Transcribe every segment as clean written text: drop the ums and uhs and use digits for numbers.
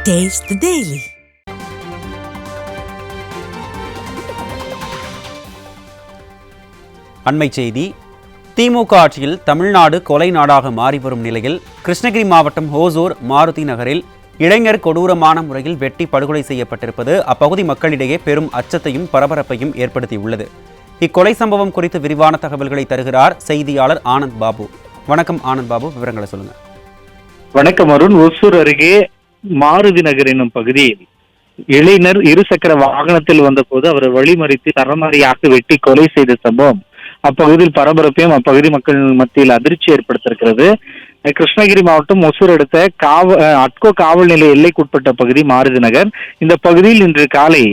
Taste the Daily. அண்மை செய்தி. திமுக ஆட்சியில் தமிழ்நாடு கொலை நாடாக மாறி வரும் நிலையில் கிருஷ்ணகிரி மாவட்டம் ஹோசூர் மாருதி நகரில் இளைஞர் கொடூரமான முறையில் வெட்டி படுகொலை செய்யப்பட்டிருப்பது அப்பகுதி மக்களிடையே பெரும் அச்சத்தையும் பரபரப்பையும் ஏற்படுத்தியுள்ளது. இக்கொலை சம்பவம் குறித்து விரிவான தகவல்களை தருகிறார் செய்தியாளர் ஆனந்த் பாபு. வணக்கம் ஆனந்த் பாபு, விவரங்களை சொல்லுங்க. வணக்கம் அருண். ஒசூர் அருகே மாருதி நகர் என்னும் பகுதியில் இளைஞர் இருசக்கர வாகனத்தில் வந்தபோது அவரை வழிமறித்து தரமறையாக வெட்டி கொலை செய்த சம்பவம் அப்பகுதியில் பரபரப்பையும் அப்பகுதி மக்கள் மத்தியில் அதிர்ச்சி ஏற்படுத்தியிருக்கிறது. கிருஷ்ணகிரி மாவட்டம் ஒசூர் அடுத்த அட்கோ காவல் நிலைய எல்லைக்குட்பட்ட பகுதி மாருதி நகர். இந்த பகுதியில் இன்று காலை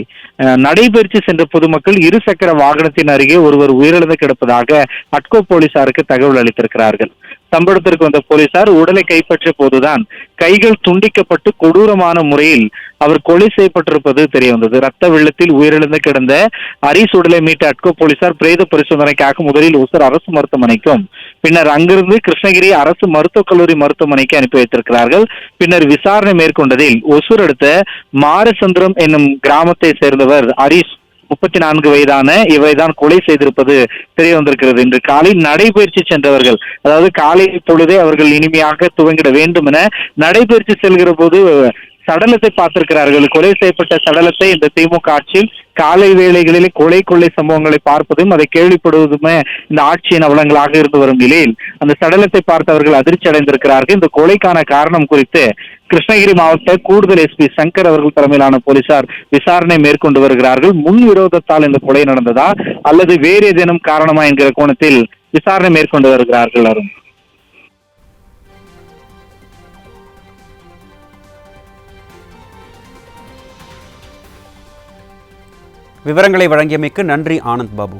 நடைபயிற்சி சென்ற பொதுமக்கள் இருசக்கர வாகனத்தின் அருகே ஒருவர் உயிரிழந்து கிடப்பதாக அட்கோ போலீசாருக்கு தகவல் அளித்திருக்கிறார்கள். சம்பவத்திற்கு வந்த போலீசார் உடலை கைப்பற்றிய போதுதான் கைகள் துண்டிக்கப்பட்டு கொடூரமான முறையில் அவர் கொலை செய்யப்பட்டிருப்பது தெரிய வந்தது. ரத்த வெள்ளத்தில் உயிரிழந்து கிடந்த ஹரிஸ் உடலை மீட்ட அட்கோ போலீசார் பிரேத பரிசோதனைக்காக முதலில் ஒசூர் அரசு மருத்துவமனைக்கும் பின்னர் அங்கிருந்து கிருஷ்ணகிரி அரசு மருத்துவக் கல்லூரி மருத்துவமனைக்கு அனுப்பி வைத்திருக்கிறார்கள். பின்னர் விசாரணை மேற்கொண்டதில் ஒசூர் அடுத்த மாரசந்திரம் என்னும் கிராமத்தை சேர்ந்தவர் ஹரிஸ் 34 வயதான இவைதான் கொலை செய்திருப்பது தெரிய வந்திருக்கிறது. இன்று காலை நடைபயிற்சி சென்றவர்கள், அதாவது காலை பொழுதே அவர்கள் இனிமையாக துவங்கிட வேண்டும் என நடைபயிற்சி செல்கிற போது சடலத்தை பார்த்திருக்கிறார்கள். கொலை செய்யப்பட்ட சடலத்தை இந்த திமுக ஆட்சியில் காலை வேளைகளிலே கொள்ளை சம்பவங்களை பார்ப்பதும் அதை கேள்விப்படுவதுமே இந்த ஆட்சியின் அவலங்களாக இருந்து வரும் நிலையில் அந்த சடலத்தை பார்த்தவர்கள் அதிர்ச்சி அடைந்திருக்கிறார்கள். இந்த கொலைக்கான காரணம் குறித்து கிருஷ்ணகிரி மாவட்ட கூடுதல் எஸ்பி சங்கர் அவர்கள் தலைமையிலான போலீசார் விசாரணை மேற்கொண்டு வருகிறார்கள். முன் விரோதத்தால் இந்த கொலை நடந்ததா அல்லது வேறு ஏதேனும் காரணமா என்கிற கோணத்தில் விசாரணை மேற்கொண்டு வருகிறார்கள். அருண், விவரங்களை வழங்கியமைக்கு நன்றி ஆனந்த் பாபு.